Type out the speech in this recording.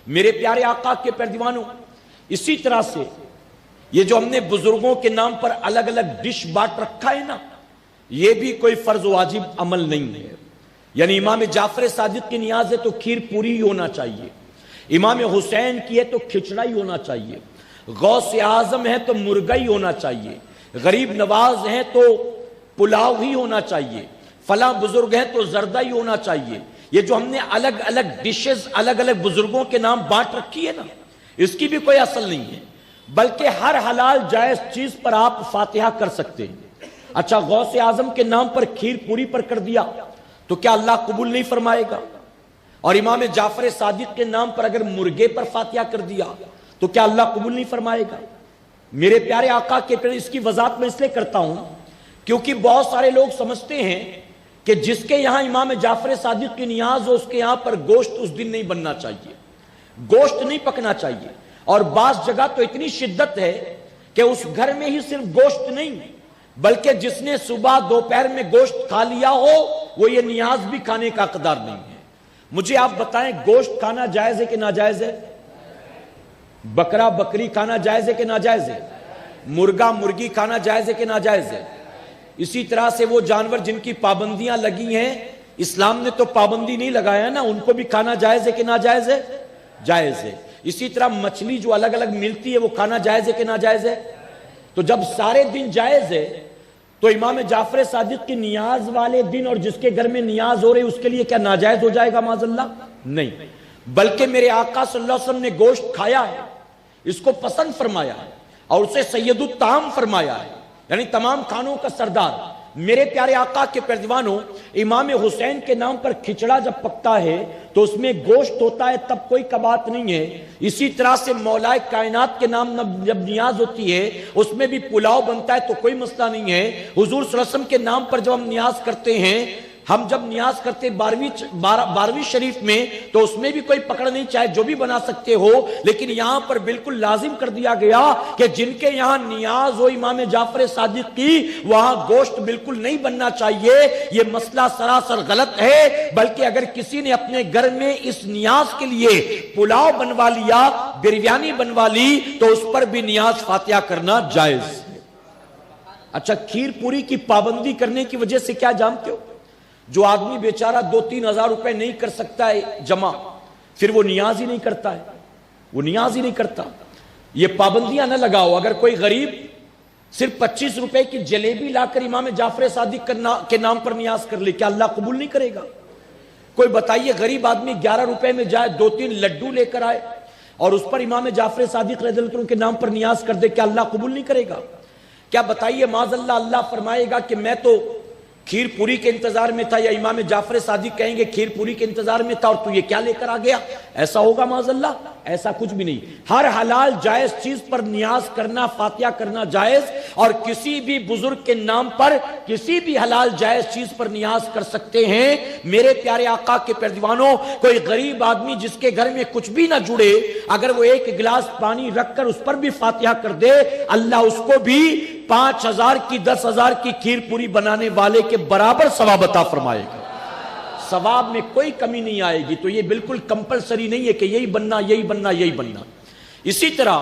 میرے پیارے آقا کے پیروانوں، اسی طرح سے یہ جو ہم نے بزرگوں کے نام پر الگ الگ ڈش بانٹ رکھا ہے نا، یہ بھی کوئی فرض واجب عمل نہیں ہے۔ یعنی امام جعفر صادق کی نیاز ہے تو کھیر پوری ہی ہونا چاہیے، امام حسین کی ہے تو کھچڑا ہی ہونا چاہیے، غوث اعظم ہے تو مرغا ہی ہونا چاہیے، غریب نواز ہے تو پلاؤ ہی ہونا چاہیے، فلاں بزرگ ہے تو زردہ ہی ہونا چاہیے۔ یہ جو ہم نے الگ الگ ڈشز الگ الگ بزرگوں کے نام بانٹ رکھی ہے نا، اس کی بھی کوئی اصل نہیں ہے، بلکہ ہر حلال جائز چیز پر آپ فاتحہ کر سکتے ہیں۔ اچھا، غوث اعظم کے نام پر کھیر پوری پر کر دیا تو کیا اللہ قبول نہیں فرمائے گا؟ اور امام جعفر صادق کے نام پر اگر مرغے پر فاتحہ کر دیا تو کیا اللہ قبول نہیں فرمائے گا؟ میرے پیارے آقا کے پیارے، اس کی وضاحت میں اس لیے کرتا ہوں کیونکہ بہت سارے لوگ سمجھتے ہیں کہ جس کے یہاں امام جعفر صادق کی نیاز ہو اس کے یہاں پر گوشت اس دن نہیں بننا چاہیے، گوشت نہیں پکنا چاہیے۔ اور بعض جگہ تو اتنی شدت ہے کہ اس گھر میں ہی صرف گوشت نہیں بلکہ جس نے صبح دوپہر میں گوشت کھا لیا ہو وہ یہ نیاز بھی کھانے کا حقدار نہیں ہے۔ مجھے آپ بتائیں، گوشت کھانا جائز ہے کہ ناجائز ہے؟ بکرا بکری کھانا جائز ہے کہ ناجائز ہے؟ مرغا مرغی کھانا جائز ہے کہ ناجائز ہے؟ اسی طرح سے وہ جانور جن کی پابندیاں لگی ہیں، اسلام نے تو پابندی نہیں لگایا نا، ان کو بھی کھانا جائز ہے کہ ناجائز ہے؟ جائز ہے۔ اسی طرح مچھلی جو الگ الگ ملتی ہے وہ کھانا جائز ہے کہ ناجائز ہے؟ تو جب سارے دن جائز ہے تو امام جعفر صادق کی نیاز والے دن اور جس کے گھر میں نیاز ہو رہی اس کے لیے کیا ناجائز ہو جائے گا معاذ اللہ؟ نہیں، بلکہ میرے آقا صلی اللہ علیہ وسلم نے گوشت کھایا ہے، اس کو پسند فرمایا ہے اور اسے سید الطعام فرمایا ہے، یعنی تمام کھانوں کا سردار۔ میرے پیارے آقا کے پیروانوں، امام حسین کے نام پر کھچڑا جب پکتا ہے تو اس میں گوشت ہوتا ہے، تب کوئی کبات نہیں ہے۔ اسی طرح سے مولا کائنات کے نام جب نیاز ہوتی ہے اس میں بھی پلاؤ بنتا ہے تو کوئی مسئلہ نہیں ہے۔ حضور صلی اللہ علیہ وسلم کے نام پر جب ہم نیاز کرتے ہیں، ہم جب نیاز کرتے بارہویں شریف میں تو اس میں بھی کوئی پکڑ نہیں، چاہے جو بھی بنا سکتے ہو، لیکن یہاں پر بالکل لازم کر دیا گیا کہ جن کے یہاں نیاز ہو امام جعفر صادق کی وہاں گوشت بالکل نہیں بننا چاہیے۔ یہ مسئلہ سراسر غلط ہے، بلکہ اگر کسی نے اپنے گھر میں اس نیاز کے لیے پلاؤ بنوا لیا، بریانی بنوا لی تو اس پر بھی نیاز فاتحہ کرنا جائز ہے۔ اچھا، کھیر پوری کی پابندی کرنے کی وجہ سے کیا جانتے ہو؟ جو آدمی بیچارہ 2-3 ہزار روپے نہیں کر سکتا ہے جمع، پھر وہ نیاز ہی نہیں کرتا ہے، وہ نیاز ہی نہیں کرتا۔ یہ پابندیاں نہ لگاؤ۔ اگر کوئی غریب صرف 25 روپے کی جلیبی لا کر امام جعفر صادق کے نام پر نیاز کر لے، کیا اللہ قبول نہیں کرے گا؟ کوئی بتائیے، غریب آدمی 11 روپے میں جائے 2-3 لڈو لے کر آئے اور اس پر امام جعفر صادق رضی اللہ عنہ کے نام پر نیاز کر دے، کیا اللہ قبول نہیں کرے گا؟ کیا بتائیے معاذ اللہ فرمائے گا کہ میں تو کھیر پوری کے انتظار میں تھا، یا امام جعفر صادق کہیں گے کھیر پوری کے انتظار میں تھا اور تو یہ کیا لے کر آ گیا؟ ایسا ہوگا معاذ اللہ؟ ایسا کچھ بھی نہیں۔ ہر حلال جائز چیز پر نیاز کرنا، فاتحہ کرنا جائز، اور کسی بھی بزرگ کے نام پر کسی بھی حلال جائز چیز پر نیاز کر سکتے ہیں۔ میرے پیارے آقا کے پیروانوں، کوئی غریب آدمی جس کے گھر میں کچھ بھی نہ جڑے، اگر وہ ایک گلاس پانی رکھ کر اس پر بھی فاتحہ کر دے، اللہ اس کو بھی 5,000 کی 10,000 کی کھیر پوری بنانے والے کے برابر ثواب عطا فرمائے گا۔ ثواب میں کوئی کمی نہیں آئے گی۔ تو یہ بالکل کمپلسری نہیں ہے کہ یہی بننا یہی بننا یہی بننا۔ اسی طرح